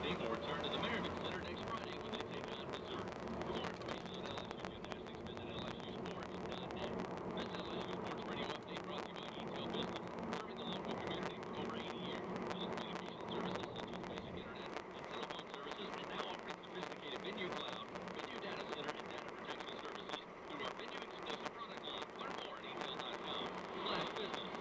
evening or return to the Merriman Center next Friday when they take on Missouri. For more information on LSU gymnastics, visit LSUsports.net. This LSU Sports Radio update brought to you by Detail Business, serving the local community for over 80 years. Telecommunication services such as basic internet and telephone services, and now offering sophisticated venue cloud, venue data center, and data protection services through our venue exclusive product line. Learn more at detail.com/business.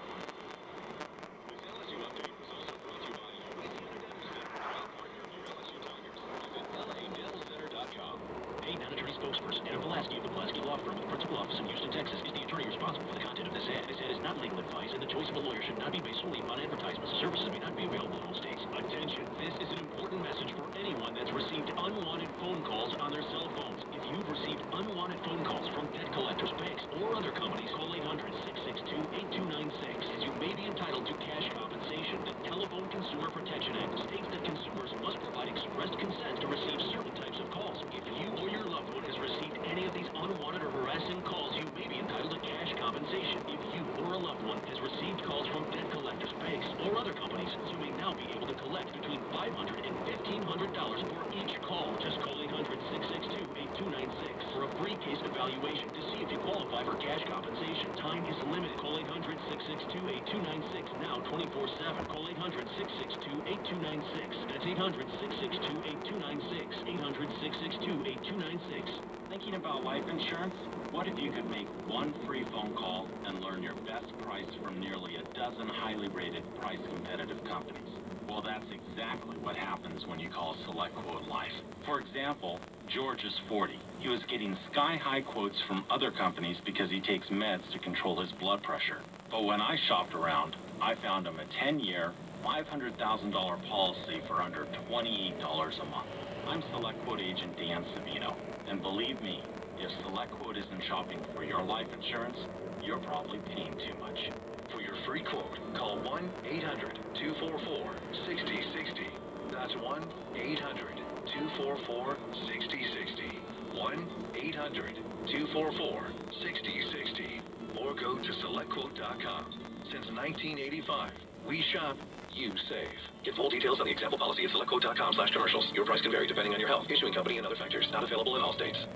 This LSU update was also brought to you by Louisiana Dental Center, proud partner of your LSU Tigers. Visit LADentalCenter.com. A non-attorney spokesperson, Adam Pulaski of the Pulaski Law Firm with principal office in Houston, Texas, is the attorney responsible for the content of this ad. This ad is not legal advice, and the choice of a lawyer should not be based solely upon advertisements. Services may not be available in all states. Attention, this is an important message for anyone that's received unwanted phone calls on their cell phones. If you've received unwanted phone calls from debt collectors, banks, or other companies, call 800-662-8296, as you may be entitled to cash compensation. The Telephone Consumer Protection Act states that consumers must provide expressed consent to receive certain types of calls. If you or your loved one has received any of these unwanted or harassing calls, you may be entitled to cash compensation. If you or a loved one has received calls from debt collectors, banks, or other companies, you may now be able to collect between $500 and $1,500 for each call. Just call 800-662-8296 for a free case evaluation to see if you qualify for cash compensation. Time is limited. Call 800-662-8296 now 24/7. Call 800-662-8296. That's 800-662-8296. 800-662-8296. Thinking about life insurance? What if you could make one free phone call and learn your best price from nearly a dozen highly rated, price-competitive companies? Well, that's exactly what happens when you call SelectQuote Life. For example, George is 40. He was getting sky-high quotes from other companies because he takes meds to control his blood pressure. But when I shopped around, I found him a 10-year, $500,000 policy for under $28 a month. I'm SelectQuote agent Dan Savino, and believe me, if SelectQuote isn't shopping for your life insurance, you're probably paying too much. For your free quote, call 1-800-244-6060. That's 1-800-244-6060. 1-800-244-6060. Or go to SelectQuote.com. Since 1985, we shop, you save. Get full details on the example policy at SelectQuote.com/commercials. Your price can vary depending on your health, issuing company, and other factors. Not available in all states.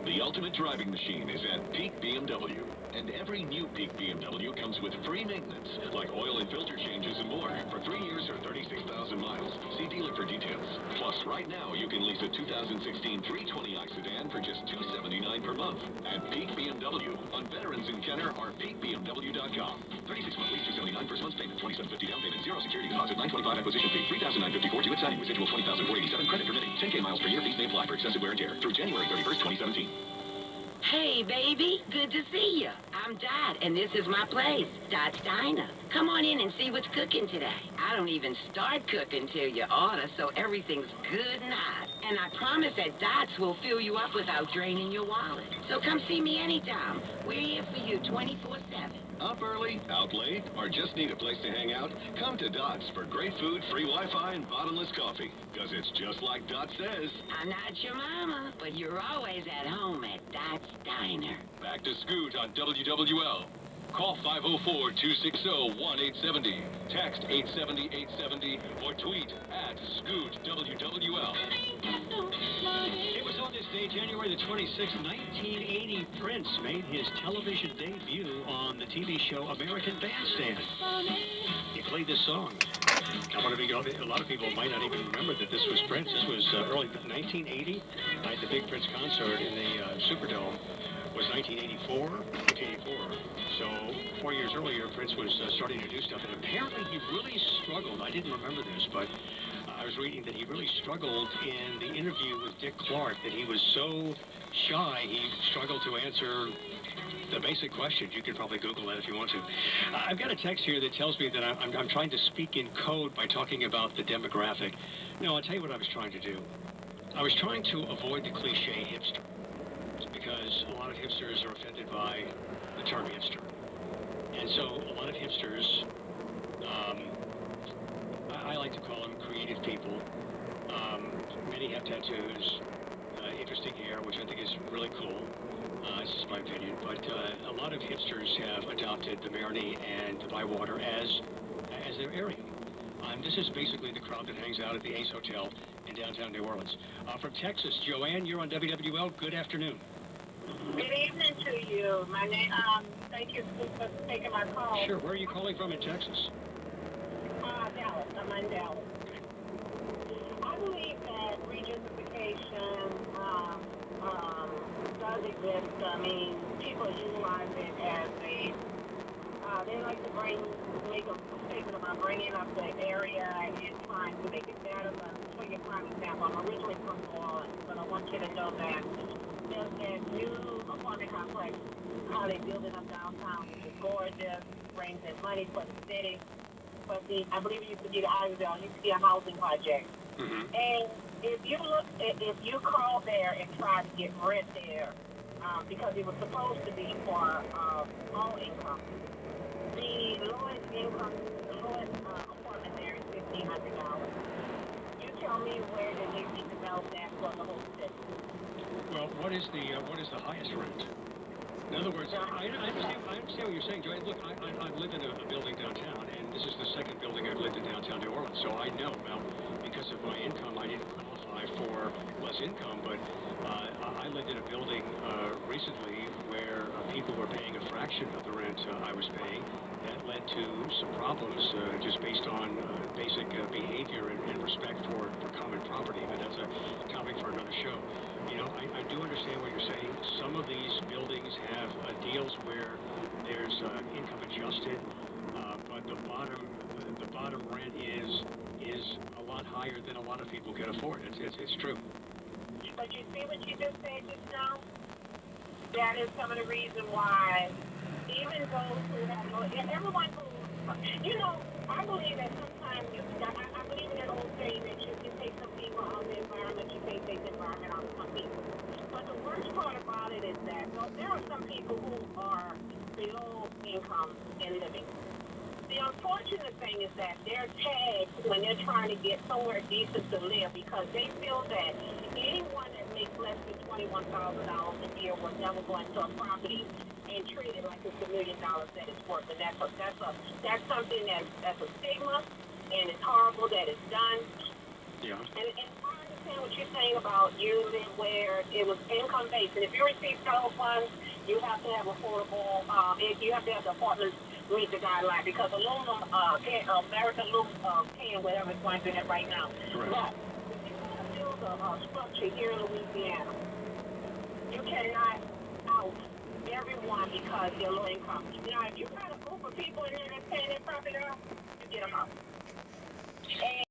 The ultimate driving machine is at Peak BMW. And every new Peak BMW comes with free maintenance, like oil and filter changes and more, for 3 years or 36,000 miles. See dealer for details. Plus, right now, you can lease a 2016 320i sedan for just $279 per month. At Peak BMW, on Veterans in Kenner or peakbmw.com. 36-month lease, $279 first month's payment, $2,750 down payment, 0 security deposit, $925 acquisition fee, $3,954 due at signing, residual $20,487, credit permitting, 10K miles per year, fees may apply for excessive wear and tear, through January 31st, 2017. Hey, baby. Good to see you. I'm Dot, and this is my place, Dot's Diner. Come on in and see what's cooking today. I don't even start cooking till you order, so everything's good and hot. And I promise that Dot's will fill you up without draining your wallet. So come see me anytime. We're here for you 24/7. Up early, out late, or just need a place to hang out? Come to Dot's for great food, free Wi-Fi, and bottomless coffee. Because it's just like Dot says. I'm not your mama, but you're always at home at Dot's Diner. Back to Scoot on WWL. Call 504-260-1870. Text 870-870 or tweet at Scoot WWL. It was on this day, January the 26th, 1980, Prince made his television debut on the TV show American Bandstand. He played this song. I want to be, a lot of people might not even remember that this was Prince. This was early 1980 at the big Prince concert in the Superdome. Was 1984. So 4 years earlier, Prince was starting to do stuff, and apparently he really struggled. I didn't remember this, but I was reading that he really struggled in the interview with Dick Clark, that he was so shy, he struggled to answer the basic questions. You can probably Google that if you want to. I've got a text here that tells me that I'm trying to speak in code by talking about the demographic. No, I'll tell you what I was trying to do. I was trying to avoid the cliche hipster, because a lot of hipsters are offended by the term hipster. And so a lot of hipsters, I like to call them creative people. Many have tattoos, interesting hair, which I think is really cool. This is my opinion. But a lot of hipsters have adopted the Marinee and the Bywater as their area. I'm and this is basically the crowd that hangs out at the Ace Hotel in downtown New Orleans. From Texas, Joanne, you're on WWL. Good afternoon. Good evening to you. My name, thank you for taking my call. Sure. Where are you calling from in Texas? Dallas. I'm in Dallas. I believe that regentrification does exist. I mean, people utilize it as they like to make a statement about bringing up the area and trying to make it better. But to show you a prime example, I'm originally from New Orleans, but I want you to know that there's that new apartment complex, how they build it up downtown, which is gorgeous, brings in money for the city. But I believe it used to be the Irisville, it used to be a housing project. Mm-hmm. And if you call there and try to get rent there, because it was supposed to be for all income, the lowest apartment there is $1,500. You tell me where did they develop that for the whole city? Well, what is the highest rent? In other words, I understand what you're saying, Joanne. Look, I live in a building downtown, and this is the second building I've lived in downtown New Orleans, so I know. Now, because of my income, I didn't qualify for less income, but I lived in a building recently where people were paying a fraction of the rent I was paying. That led to some problems just based on basic behavior and respect for common property, but that's a topic for another show. You know, I do understand what you're saying. Some of these buildings have deals where there's income adjusted, but the bottom rent is a lot higher than a lot of people can afford. It's true. But you see what you just said just now? That is some of the reason why even those who have no, everyone who, you know, I believe that sometimes I believe in that old saying that you can take some people out of the environment, you can't take the environment out of some people. But the worst part about it is that there are some people who are below income in living. The unfortunate thing is that they're tagged when they're trying to get somewhere decent to live because they feel that anyone that makes less than $21,000 a year will never go into a property and treat it like it's $1 million that it's worth. And that's something that's a stigma, and it's horrible that it's done. Yeah. And I understand what you're saying about using where it was income based. And if you receive federal funds, you have to have affordable. You have to have the apartments meet the guideline because aluminum, American aluminum can whatever it's going to do right now. Correct. But if you want to build a structure here in Louisiana, you cannot out everyone because they're low income. Now, if you got a group of people in there that's paying their property off, you get them out. And